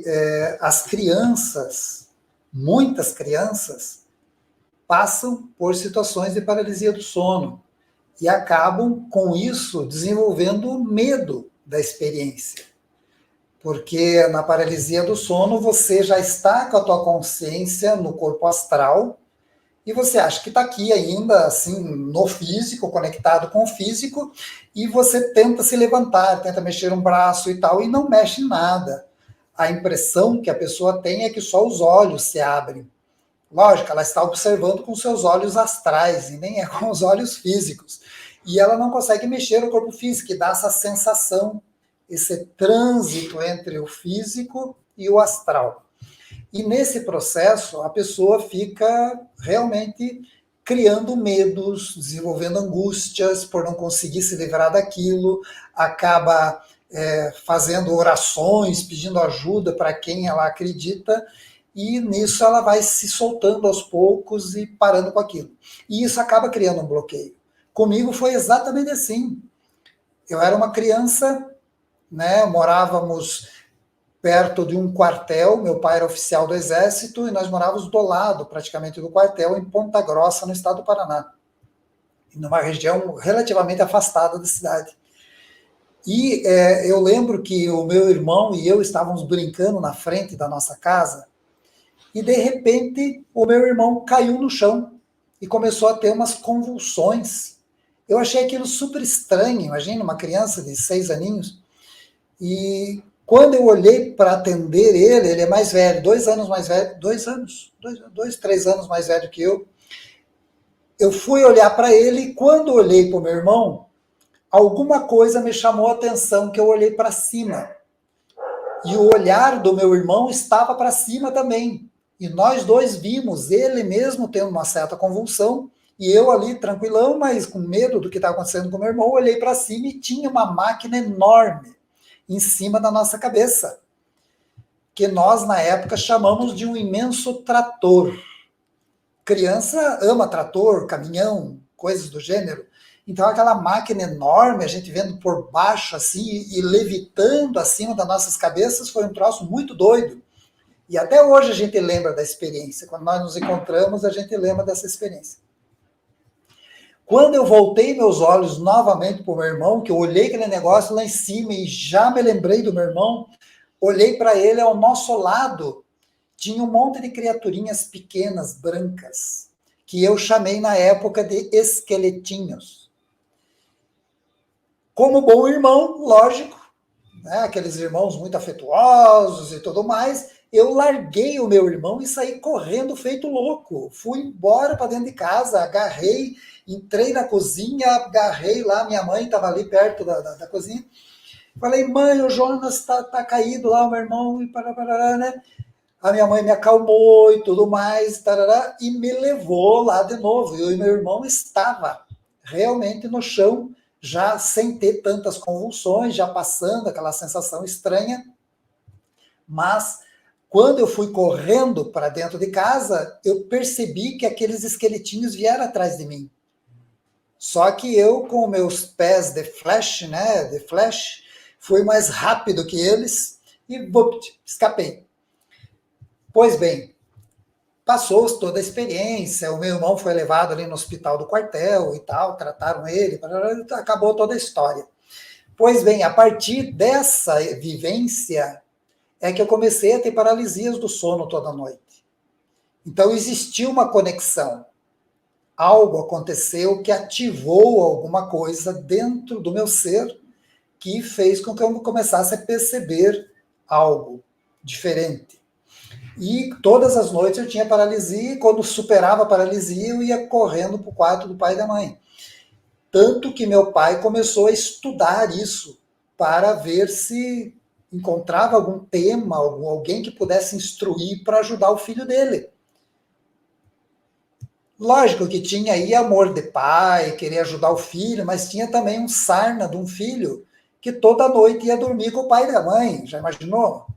que as crianças, muitas crianças, passam por situações de paralisia do sono e acabam, com isso, desenvolvendo medo da experiência. Porque na paralisia do sono você já está com a tua consciência no corpo astral e você acha que está aqui ainda, assim, no físico, conectado com o físico, e você tenta se levantar, tenta mexer um braço e tal, e não mexe em nada. A impressão que a pessoa tem é que só os olhos se abrem. Lógico, ela está observando com seus olhos astrais, e nem é com os olhos físicos. E ela não consegue mexer o corpo físico, e dá essa sensação, esse trânsito entre o físico e o astral. E nesse processo, a pessoa fica realmente criando medos, desenvolvendo angústias por não conseguir se livrar daquilo, acaba fazendo orações, pedindo ajuda para quem ela acredita, e nisso ela vai se soltando aos poucos e parando com aquilo. E isso acaba criando um bloqueio. Comigo foi exatamente assim. Eu era uma criança, né, morávamos perto de um quartel, meu pai era oficial do Exército, e nós morávamos do lado, praticamente, do quartel, em Ponta Grossa, no estado do Paraná, numa região relativamente afastada da cidade. E eu lembro que o meu irmão e eu estávamos brincando na frente da nossa casa, e de repente o meu irmão caiu no chão e começou a ter umas convulsões. Eu achei aquilo super estranho, imagina uma criança de 6 aninhos, e quando eu olhei para atender ele é mais velho, 2 anos mais velho, 3 anos mais velho que eu. Eu fui olhar para ele e quando olhei para o meu irmão, alguma coisa me chamou a atenção, que eu olhei para cima. E o olhar do meu irmão estava para cima também. E nós dois vimos ele mesmo tendo uma certa convulsão, e eu ali tranquilão, mas com medo do que estava acontecendo com o meu irmão, olhei para cima e tinha uma máquina enorme em cima da nossa cabeça, que nós, na época, chamamos de um imenso trator. Criança ama trator, caminhão, coisas do gênero. Então, aquela máquina enorme, a gente vendo por baixo, assim, e levitando acima das nossas cabeças, foi um troço muito doido. E até hoje a gente lembra da experiência. Quando nós nos encontramos, a gente lembra dessa experiência. Quando eu voltei meus olhos novamente para o meu irmão, que eu olhei aquele negócio lá em cima e já me lembrei do meu irmão, olhei para ele ao nosso lado, tinha um monte de criaturinhas pequenas, brancas, que eu chamei na época de esqueletinhos. Como bom irmão, lógico, né, aqueles irmãos muito afetuosos e tudo mais, eu larguei o meu irmão e saí correndo feito louco. Fui embora para dentro de casa, agarrei, entrei na cozinha, agarrei lá, minha mãe estava ali perto da cozinha. Falei, mãe, o Jonas tá caído lá, o meu irmão, e parará, né? A minha mãe me acalmou e tudo mais, tarará, e me levou lá de novo. Eu e meu irmão estava realmente no chão, já sem ter tantas convulsões, já passando aquela sensação estranha. Mas quando eu fui correndo para dentro de casa, eu percebi que aqueles esqueletinhos vieram atrás de mim. Só que eu, com meus pés de flash, né, de flash, fui mais rápido que eles e escapei. Pois bem, passou toda a experiência, o meu irmão foi levado ali no hospital do quartel e tal, trataram ele, acabou toda a história. Pois bem, a partir dessa vivência é que eu comecei a ter paralisias do sono toda noite. Então existiu uma conexão. Algo aconteceu que ativou alguma coisa dentro do meu ser que fez com que eu começasse a perceber algo diferente. E todas as noites eu tinha paralisia, e quando superava a paralisia, eu ia correndo para o quarto do pai e da mãe. Tanto que meu pai começou a estudar isso, para ver se encontrava algum tema, alguém que pudesse instruir para ajudar o filho dele. Lógico que tinha aí amor de pai, querer ajudar o filho, mas tinha também um sarna de um filho que toda noite ia dormir com o pai e a mãe, já imaginou?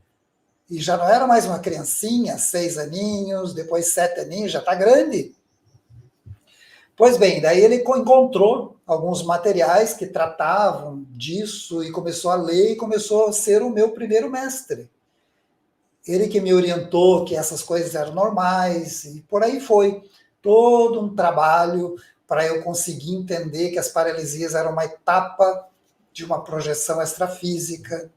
E já não era mais uma criancinha, 6 aninhos, depois 7 aninhos, já está grande. Pois bem, daí ele encontrou alguns materiais que tratavam disso e começou a ler e começou a ser o meu primeiro mestre. Ele que me orientou que essas coisas eram normais, e por aí foi. Todo um trabalho para eu conseguir entender que as paralisias eram uma etapa de uma projeção extrafísica,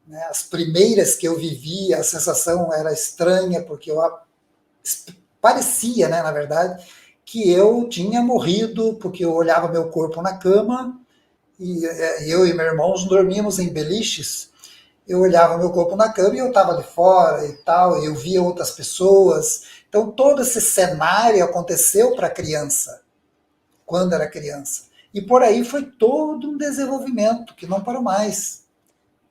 né? As primeiras que eu vivi, a sensação era estranha, porque parecia, né, na verdade, que eu tinha morrido, porque eu olhava meu corpo na cama, e eu e meu irmão dormíamos em beliches, eu olhava meu corpo na cama e eu estava ali fora e tal, e eu via outras pessoas. Então, todo esse cenário aconteceu para a criança, quando era criança. E por aí foi todo um desenvolvimento que não parou mais.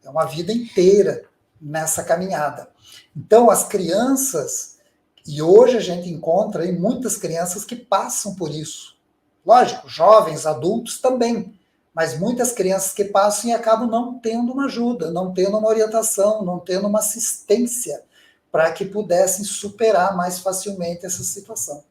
É uma vida inteira nessa caminhada. Então, as crianças, e hoje a gente encontra aí muitas crianças que passam por isso. Lógico, jovens, adultos também, mas muitas crianças que passam e acabam não tendo uma ajuda, não tendo uma orientação, não tendo uma assistência para que pudessem superar mais facilmente essa situação.